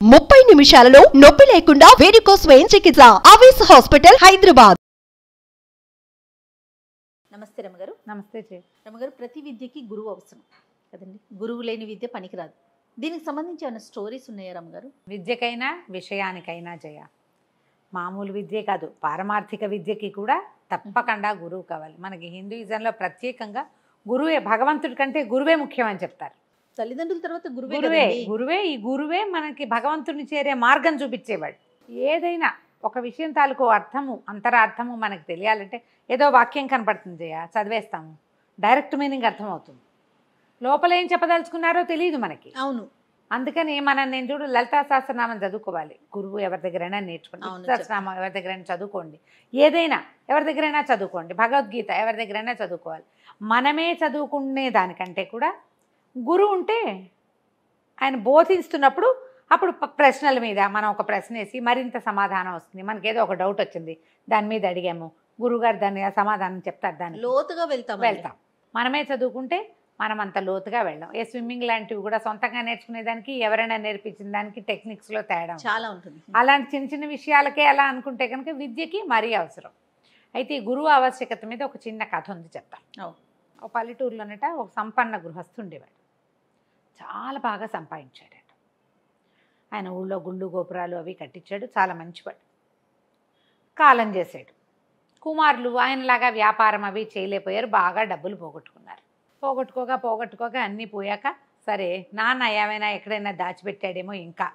30 నిమిషాలలో నొప్పి లేకుండా వేడికోస్ స్వయం చికిత్స ఆవేశ హాస్పిటల్ హైదరాబాద్. నమస్తే రమగారు. నమస్తే చే రమగారు, ప్రతి విద్యకి గురువు అవసరం కదండి. గురువు లేని విద్య పనికిరాదు. దీనికి సంబంధించి ఏమైనా స్టోరీస్ ఉన్నాయా రమగారు? విద్యకైనా విషయానికైనా జయ, మామూలు విద్యే కాదు, పారమార్థిక విద్యకి కూడా తప్పకుండా గురువు కావాలి. మనకి హిందూయిజంలో ప్రత్యేకంగా గురువే, భగవంతుడి కంటే గురువే ముఖ్యం అని చెప్తారు. తల్లిదండ్రుల తర్వాత గురువే గురువే కదండి. గురువే ఈ గురువే మనకి భగవంతుడిని చేరే మార్గం చూపించేవాడు. ఏదైనా ఒక విషయం తాలూకు అర్థము, అంతరార్థము మనకు తెలియాలంటే ఏదో వాక్యం కనపడుతుంది జయ, చదివేస్తాము, డైరెక్ట్ మీనింగ్ అర్థమవుతుంది. లోపల ఏం చెప్పదలుచుకున్నారో తెలియదు మనకి. అవును. అందుకని నేను చూడు, లలితా సహస్రనామం చదువుకోవాలి. గురువు ఎవరి దగ్గరైనా నేర్చుకోండి, సహస్రనామం ఎవరి దగ్గరైనా చదువుకోండి, ఏదైనా ఎవరి దగ్గరైనా చదువుకోండి, భగవద్గీత ఎవరి దగ్గరైనా చదువుకోవాలి. మనమే చదువుకునే దానికంటే కూడా గురువు ఉంటే ఆయన బోధిస్తున్నప్పుడు అప్పుడు ప్రశ్నల మీద మనం ఒక ప్రశ్న వేసి మరింత సమాధానం వస్తుంది. మనకేదో ఒక డౌట్ వచ్చింది, దాని మీద అడిగాము, గురువుగారు దాని సమాధానం చెప్తారు, దాన్ని లోతుగా వెళ్తాం. మనమే చదువుకుంటే మనం అంత లోతుగా వెళ్ళాం. ఏ స్విమ్మింగ్ లాంటివి కూడా సొంతంగా నేర్చుకునేదానికి ఎవరైనా నేర్పించిన దానికి టెక్నిక్స్లో తేడా చాలా ఉంటుంది. అలాంటి చిన్న చిన్న విషయాలకే అలా అనుకుంటే కనుక విద్యకి మరీ అవసరం. అయితే ఈ గురువు ఆవశ్యకత మీద ఒక చిన్న కథ ఉంది, చెప్తాను. ఒక పల్లెటూరులోనట ఒక సంపన్న గృహస్థు ఉండేవాడు. చాలా బాగా సంపాదించాడు. ఆయన ఊళ్ళో గుళ్ళు గోపురాలు అవి కట్టించాడు, చాలా మంచివాడు. కాలం చేశాడు. కుమారులు ఆయనలాగా వ్యాపారం అవి చేయలేకపోయారు, బాగా డబ్బులు పోగొట్టుకోగా అన్నీ పోయాక సరే నాన్న ఏమైనా ఎక్కడైనా దాచిపెట్టాడేమో ఇంకా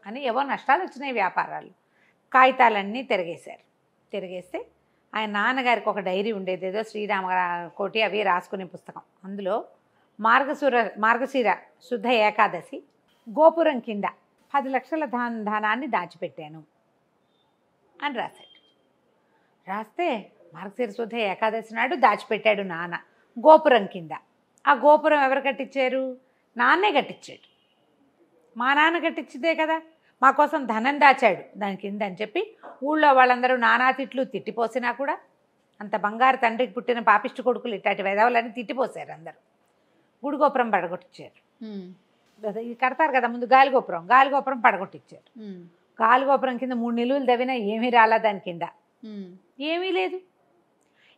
అని ఏవో నష్టాలు వచ్చినాయి వ్యాపారాలు. కాగితాలన్నీ తిరిగేస్తే ఆయన నాన్నగారికి ఒక డైరీ ఉండేది, ఏదో శ్రీరామ కోటి అవి రాసుకునే పుస్తకం. అందులో మార్గశిర శుద్ధ ఏకాదశి గోపురం కింద 10 లక్షల ధనాన్ని దాచిపెట్టాను అని రాస్తే మార్గశిర శుద్ధ ఏకాదశి నాడు దాచిపెట్టాడు నాన్న గోపురం కింద. ఆ గోపురం ఎవరు కట్టించారు? నాన్నే కట్టించాడు. మా నాన్న కట్టించిదే కదా, మా కోసం ధనం దాచాడు దాని కింద అని చెప్పి ఊళ్ళో వాళ్ళందరూ నానా తిట్లు తిట్టిపోసినా కూడా, అంత బంగారు తండ్రికి పుట్టిన పాపిష్టి కొడుకులు ఇట్లాంటి వెధవలని తిట్టిపోసారు అందరూ. గుడి గోపురం పడగొట్టించారు. ఇది కడతారు కదా ముందు, గాలిగోపురం పడగొట్టించారు. గాలిగోపురం కింద 3 నిలువలు తవ్వినా ఏమీ రాలా, దాని కింద ఏమీ లేదు.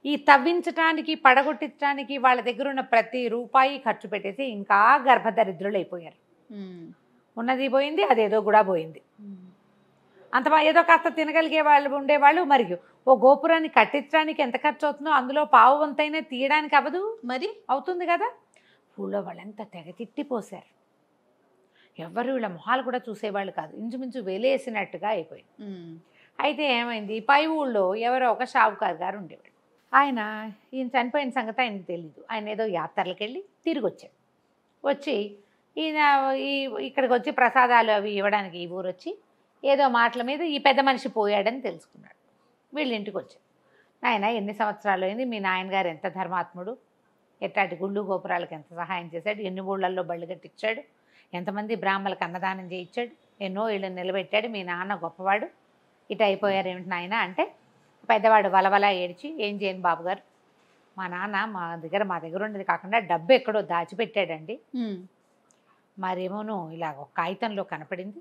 ఈ తవ్వించటానికి పడగొట్టించడానికి వాళ్ళ దగ్గర ఉన్న ప్రతి రూపాయి ఖర్చు పెట్టేసి ఇంకా గర్భదరిద్రులు అయిపోయారు. ఉన్నది పోయింది, అదేదో కూడా పోయింది. అంత ఏదో కాస్త తినగలిగే వాళ్ళు ఉండేవాళ్ళు. మరియు ఓ గోపురాన్ని కట్టించడానికి ఎంత ఖర్చు అవుతుందో అందులో పావు వంతైనా తీయడానికి అవ్వదు, మరి అవుతుంది కదా. ఊళ్ళో వాళ్ళంతా తెగ తిట్టిపోసారు. ఎవ్వరు వీళ్ళ మొహాలు కూడా చూసేవాళ్ళు కాదు, ఇంచుమించు వెలేసినట్టుగా అయిపోయింది. అయితే ఏమైంది, పై ఊళ్ళో ఎవరో ఒక షావుకారు గారు ఉండేవాడు. ఈయన చనిపోయిన సంగతి ఆయనకు తెలీదు. ఆయన ఏదో యాత్రలకు వెళ్ళి తిరిగి వచ్చి ఈయన ఇక్కడికి వచ్చి ప్రసాదాలు అవి ఇవ్వడానికి ఈ ఊరు వచ్చి ఏదో మాటల మీద ఈ పెద్ద మనిషి పోయాడని తెలుసుకున్నాడు. వీళ్ళ ఇంటికి వచ్చాడు. ఆయన ఎన్ని సంవత్సరాలు అయింది, మీ నాయనగారు ఎంత ధర్మాత్ముడు, ఎట్లాంటి గుళ్ళు గోపురాలకు ఎంత సహాయం చేశాడు, ఎన్ని ఊళ్ళల్లో బళ్ళు కట్టించాడు, ఎంతమంది బ్రాహ్మణులకు అన్నదానం చేయించాడు, ఎన్నో ఇళ్ళని నిలబెట్టాడు, మీ నాన్న గొప్పవాడు, ఇటు అయిపోయారు ఏమిటి నాయన అంటే, పెద్దవాడు వలవలా ఏడ్చి, ఏం చేయను బాబుగారు, మా నాన్న మా దగ్గర ఉండేది కాకుండా డబ్బు ఎక్కడో దాచిపెట్టాడండి, మరేమోనూ ఇలా ఒక కాగితంలో కనపడింది,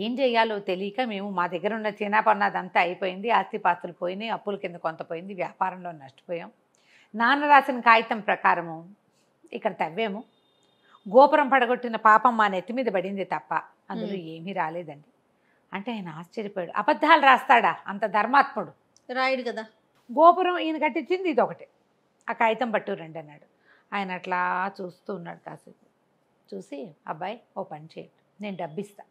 ఏం చెయ్యాలో తెలియక మేము మా దగ్గర ఉన్న చిన్నపన్నదంతా అయిపోయింది, ఆస్తిపాస్తులు పోయినాయి, అప్పుల కింద కొంత పోయింది, వ్యాపారంలో నష్టపోయాం, నాన్న రాసిన కాగితం ప్రకారము ఇక్కడ తవ్వాము, గోపురం పడగొట్టిన పాపం మా నెత్తి మీద పడింది తప్ప అందులో ఏమీ రాలేదండి అంటే ఆయన ఆశ్చర్యపోయాడు. అబద్ధాలు రాస్తాడా, అంత ధర్మాత్ముడు రాయుడు కదా. గోపురం ఈయన కట్టించింది ఇదొకటే, ఆ కాగితం పట్టు రండి అన్నాడు. ఆయన అట్లా చూస్తూ ఉన్నాడు. కాసేపు చూసి, అబ్బాయి ఓ పని చేయండి, నేను డబ్బిస్తా,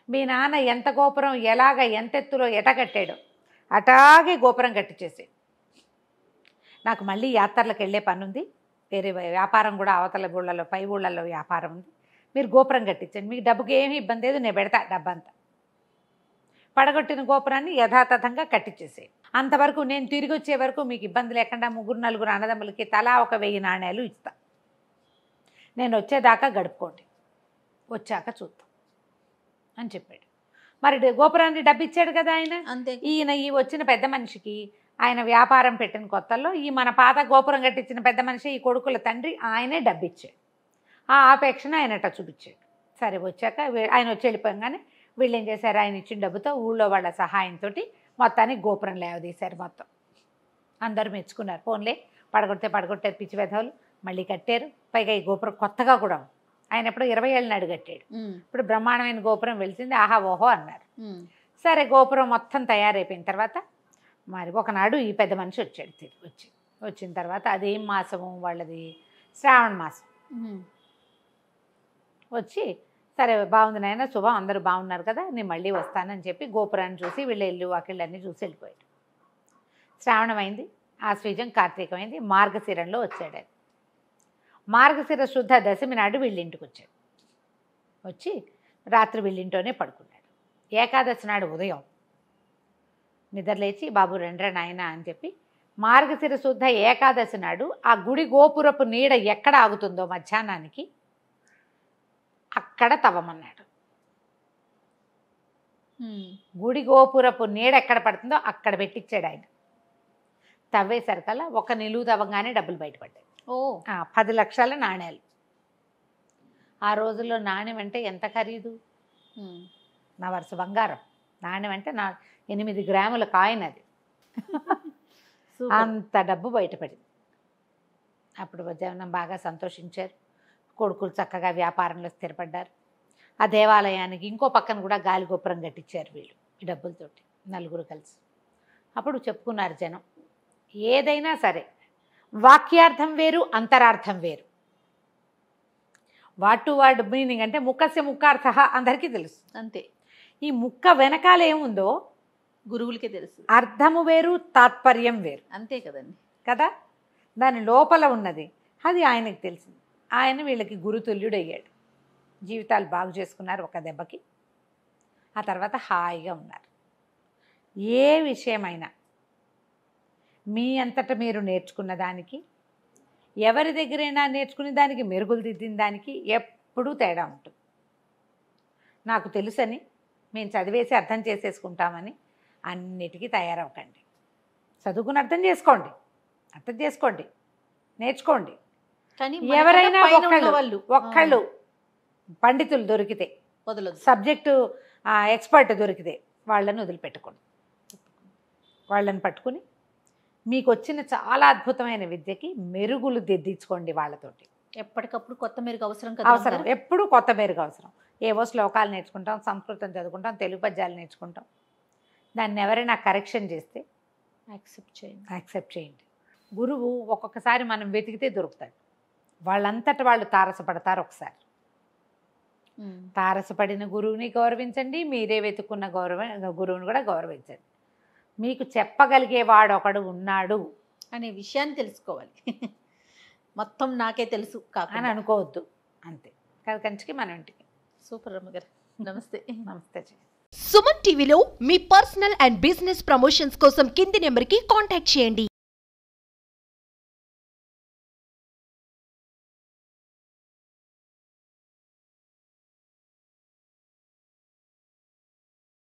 మీ నాన్న ఎంత గోపురం ఎలాగ ఎంత ఎత్తులో ఎట కట్టాడో అటాగే గోపురం కట్టించేసి, నాకు మళ్ళీ యాత్రలకు వెళ్ళే పని ఉంది, వేరే వ్యాపారం కూడా అవతల ఊళ్ళలో పై ఊళ్ళల్లో వ్యాపారం ఉంది, మీరు గోపురం కట్టించండి, మీకు డబ్బుకి ఏమీ ఇబ్బంది లేదు, నేను పెడతా డబ్బంతా. పడగొట్టిన గోపురాన్ని యథాతథంగా కట్టించేసే, అంతవరకు నేను తిరిగి వచ్చే వరకు మీకు ఇబ్బంది లేకుండా 3-4 అన్నదమ్ములకి తలా ఒక 1000 నాణేలు ఇస్తా, నేను వచ్చేదాకా గడుపుకోండి, వచ్చాక చూద్దాం అని చెప్పాడు. మరి గోపురాన్ని డబ్బు ఇచ్చాడు కదా ఆయన. అంతే. ఈయన ఈ వచ్చిన పెద్ద మనిషికి ఆయన వ్యాపారం పెట్టిన కొత్తల్లో ఈ మన పాత గోపురం కట్టించిన పెద్ద మనిషి, ఈ కొడుకుల తండ్రి, ఆయనే డబ్బిచ్చాడు. ఆ ఆపేక్షను ఆయనట చూపించాడు. సరే వచ్చాక ఆయన వచ్చి వెళ్ళిపోగానే వీళ్ళు ఏం చేశారు, ఆయన ఇచ్చిన డబ్బుతో ఊళ్ళో వాళ్ళ సహాయంతో మొత్తానికి గోపురం లేవదీశారు. మొత్తం అందరూ మెచ్చుకున్నారు. ఫోన్లే పడగొట్టారు పిచ్చి వెధవులు, మళ్ళీ కట్టారు. పైగా ఈ గోపురం కొత్తగా కూడా ఆయన ఎప్పుడు 20 ఏళ్ళ నాడు కట్టాడు. ఇప్పుడు బ్రహ్మాండమైన గోపురం వెలిసింది, ఆహా ఓహో అన్నారు. సరే గోపురం మొత్తం తయారైపోయిన తర్వాత మరి ఒకనాడు ఈ పెద్ద మనిషి వచ్చాడు. వచ్చిన తర్వాత అదేం మాసము వాళ్ళది, శ్రావణ మాసం. వచ్చి సరే బాగుంది నాయన, శుభం, అందరూ బాగున్నారు కదా, నేను మళ్ళీ వస్తానని చెప్పి గోపురాన్ని చూసి వీళ్ళ ఇల్లు వాకిళ్ళన్నీ చూసి వెళ్ళిపోయాడు. శ్రావణం అయింది, ఆశ్వీజం, కార్తీకం అయింది, మార్గశిరంలో వచ్చాడు. ఆయన మార్గశిర శుద్ధ దశమి నాడు వీళ్ళింటికి వచ్చాడు. వచ్చి రాత్రి వీళ్ళింట్లోనే పడుకున్నాడు. ఏకాదశి నాడు ఉదయం నిద్రలేచి బాబు రెండ్రా నాయన అని చెప్పి మార్గశిర శుద్ధ ఏకాదశి నాడు ఆ గుడి గోపురపు నీడ ఎక్కడ ఆగుతుందో మధ్యాహ్నానికి అక్కడ తవ్వమన్నాడు. గుడి గోపురపు నీడ ఎక్కడ పడుతుందో అక్కడ పెట్టించాడు ఆయన. తవ్వేసరికల్లా ఒక నిలువు తవ్వగానే డబ్బులు బయటపడ్డాయి. 10 లక్షల నాణ్యాలు. ఆ రోజుల్లో నాణ్యం అంటే ఎంత ఖరీదు, నా వరుస బంగారం. నాణ్యం అంటే 8 గ్రాముల కాయిన్ అది. అంత డబ్బు బయటపడింది. అప్పుడు జనం బాగా సంతోషించారు. కొడుకులు చక్కగా వ్యాపారంలో స్థిరపడ్డారు. ఆ దేవాలయానికి ఇంకో పక్కన కూడా గాలి గోపురం కట్టించారు వీళ్ళు ఈ డబ్బులతోటి, నలుగురు కలిసి. అప్పుడు చెప్పుకున్నారు జనం, ఏదైనా సరే వాక్యార్థం వేరు, అంతరార్థం వేరు. వాట్ టు వర్డ్ మీనింగ్ అంటే ముఖస్య ముఖార్థ అందరికీ తెలుసు. అంతే. ఈ ముక్క వెనకాల ఏముందో గురువులకే తెలుసు. అర్థము వేరు, తాత్పర్యం వేరు. అంతే కదండి కదా, దాని లోపల ఉన్నది అది ఆయనకు తెలిసింది. ఆయన వీళ్ళకి గురుతుల్యుడు అయ్యాడు. జీవితాలు బాగు చేసుకున్నారు ఒక దెబ్బకి. ఆ తర్వాత హాయిగా ఉన్నారు. ఏ విషయమైనా మీ అంతటా మీరు నేర్చుకున్న దానికి, ఎవరి దగ్గరైనా నేర్చుకునే దానికి, మెరుగులు దిద్దిన దానికి ఎప్పుడూ తేడా ఉంటుంది. నాకు తెలుసని మేము చదివేసి అర్థం చేసేసుకుంటామని అన్నిటికీ తయారవకండి. చదువుకుని అర్థం చేసుకోండి, నేర్చుకోండి. కానీ ఎవరైనా ఒక్కళ్ళు పండితులు దొరికితే, వదలదు, సబ్జెక్టు ఎక్స్పర్ట్ దొరికితే వాళ్ళని వదిలిపెట్టుకోండి. వాళ్ళని పట్టుకుని మీకు వచ్చిన చాలా అద్భుతమైన విద్యకి మెరుగులు దిద్దించుకోండి వాళ్ళతోటి. ఎప్పటికప్పుడు కొత్త మెరుగు అవసరం అవసరం, ఎప్పుడు కొత్త మెరుగు అవసరం. ఏవో శ్లోకాలు నేర్చుకుంటాం, సంస్కృతం చదువుకుంటాం, తెలుగు పద్యాలు నేర్చుకుంటాం. దాన్ని ఎవరైనా కరెక్షన్ చేస్తే యాక్సెప్ట్ చేయండి. గురువు ఒక్కొక్కసారి మనం వెతికితే దొరుకుతాడు. వాళ్ళంతటా వాళ్ళు తారసపడతారు. ఒకసారి తారసపడిన గురువుని గౌరవించండి, మీరే వెతుక్కున్న గురువుని కూడా గౌరవించండి. మీకు చెప్పగలిగే వాడు ఒకడు ఉన్నాడు అనే విషయాన్ని తెలుసుకోవాలి. మొత్తం నాకే తెలుసు అని అనుకోవద్దు. అంతే కదా, కంచికి మన ఇంటికి. సూపర్ రమ్మగారు, నమస్తే. నమస్తే. సుమన్ టీవీలో మీ పర్సనల్ అండ్ బిజినెస్ ప్రమోషన్స్ కోసం కింది నెంబర్కి కాంటాక్ట్ చేయండి.